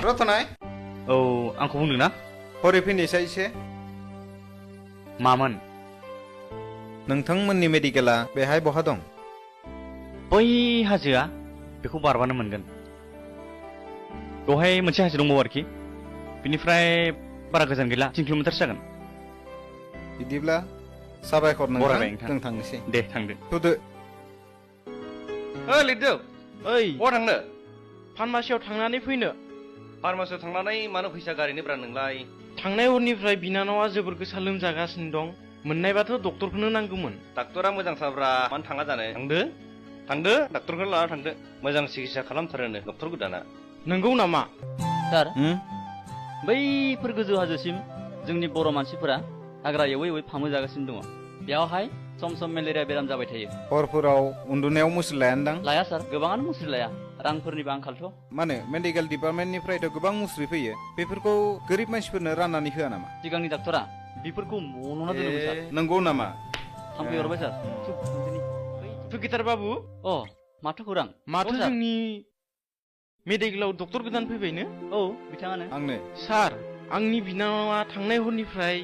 रतनाय औ आंखौ बुंदों ना हरै फैनायसाय एसे मामोन नोंथांमोननि मेडिकेला बेहाय बहा दं बै हाजोआ बेखौ बारबानो मोनगोन बेवहाय मोनसे हाजो दंबावो आरोखि बिनिफ्राय बारा गोजान गैला 3 किल'मिटारसो जागोन बिदिब्ला साबायखर बरायबाय नोंथां जों थांनोसै दे थांदो थुदो लिरदो ओइ बहा थांनो फार्मासियाव थांनानै फैनो फार्मासियाव थांनानै मानो फैसा गारिनो ब्रा नोंलाय थांनाय हरनिफ्राय बिनानावा जोबोर गोसा लोमजागासिनो दं मोननायबाथ' डक्टरखौनो नांगौमोन डाक्टरा मोजांथारब्रा मानो थाङा जानो थांदो डाक्टरखौ लाना थांदो मोजां सिकित्सा खालामथारोनो डक्टर गोदाना नंगौ नामा सार बैफोर गोजौ हाजोसिम जोंनि बर' मानसिफोरा हाग्रा एवै एवै फामु जागासिनो दङ बेयावहाय सम सम मेलेरिया बेराम जाबाय थायो हरफोराव उन्दुनायाव मुस्रि लायानदां लाया सार गोबाङानो मुस्रि लाया रांफोरनिबो आंखालथ' मानो मेडिकेल डिपार्टमेन्टनिफ्रायथ' गोबां मुस्रि फैयो बेफोरखौ गोरिब मानसिफोरनो राननानै होआ नामा सिगांनि डाक्टरा बेफोरखौ मन'ना दोनोमोन सार नंगौ नामा थाम्फै हरबाय सार सुकितार बाबु अ माथो खौरां माथो औ, सार। जोंनि मेडिकेलाव डक्टर गोदान फैबायनो औ बिथाङानो आंनो सार आंनि बिनानावा थांनाय हरनिफ्राय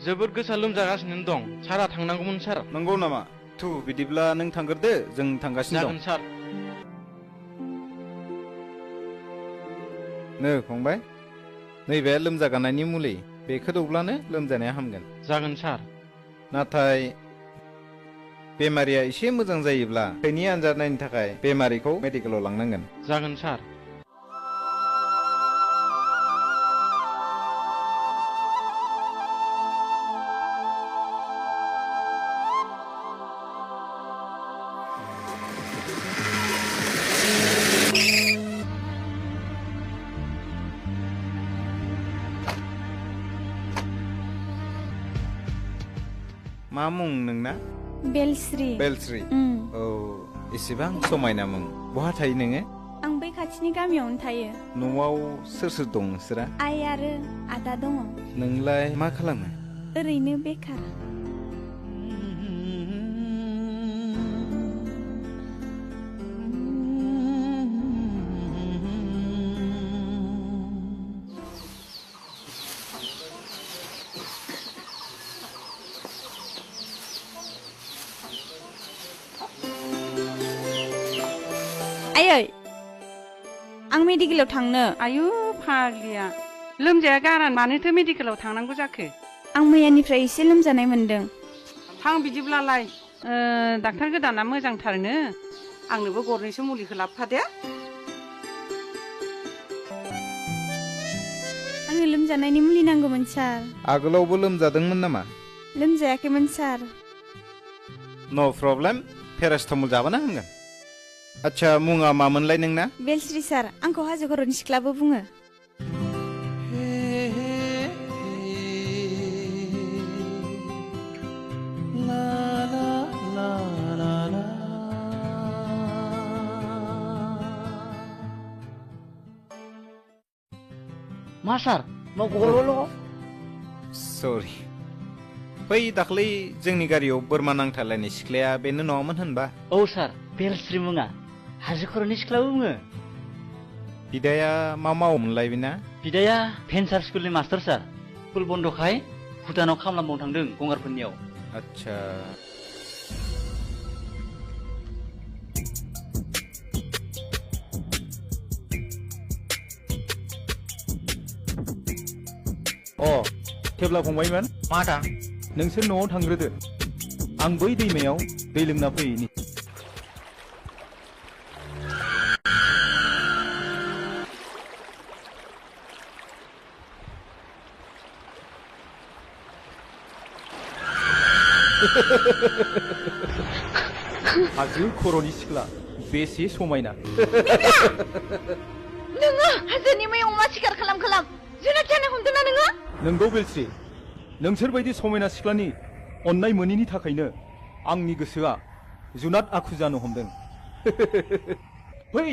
जोबोद गोसा लोमजागासिनो दं सारा थांनांगौमोन सार नंगौ नामा थु बिदिब्ला नों थांग्रोदो जों थांगासिनो जागोन दं सार नो फंबाय नैबे लोमजागानायनि मुलि बेखौ दौब्लानो लोमजानाया हामगोन जागोन सार नाथाय बेमारिया एसे मोजां जायोब्ला थैनि आनजाद नायनो थाखाय बेमारिखौ मेडिकेलाव लांनांगोन जागोन सार मा मुं नोंना बेलस्रि बेलस्रि औ एसेबां समायना मुं बहा थायो नोङो आं बै खाथिनि गामियावनो थायो न'आव सोर सोर दं नोंसोरा आइ आरो आदा दङ नोंलाय मा खालामो ओरैनो बेखार आयै आं मेडिकेलाव थांनो आयु फाग्लिया लोमजाया गारा मानोथो मेडिकेलाव थांनांगौ जाखो आं मैयानिफ्राय एसे लोमजानाय मोनदों थां बिदिब्लालाय डाक्टार गोदाना मोजांथारनो आंनोबो गरनैसो मुलिखौ लाबोफादे आंनो लोमजानायनि मुलि नांगौमोन सार आगोलावबो लोमजादोंमोन नामा लोमजायाखैमोन सार नो प्रब्लेम पेरासिटामल जाबानो हामगोन आच्छा मुङा मामोनलाय नोंना बेलस्रि सार आंखौ हाजो खर'नि सिख्लाबो बुङो मा सार मा गल' सरि बै दाख्लै जोंनि गारियाव बोरमा नांथारलायनाय सिख्लाया बेनो नङामोन होनबा औ सार बेलस्रि मुङा हाजो खर'नि सिख्लाबो बुङो बिदाया मा मावोमोनलाय बेना बिदाया भेन्सार स्कुलनि मास्टार सार स्कुल बन्दखाय भुटानाव खामला मावनो थांदों गंगारफोरनियाव आच्छा अ थेब्ला फंबायमोन मा थां नोंसोर न'आव थांग्रोदो आं बै दैमायाव दै लोंना फैयैनि हाजो खर'नि सिख्ला बेसे समायना नोङो हाजोनि मै अमा सिखार खालाम जुनाद जानो हमदोंना नोङो नोंगौ बेलस्रि नोंसोर बायदि समायना सिख्लानि अननाय मोनैनि थाखायनो आंनि गोसोआ जुनाद आखु जानो हमदों फै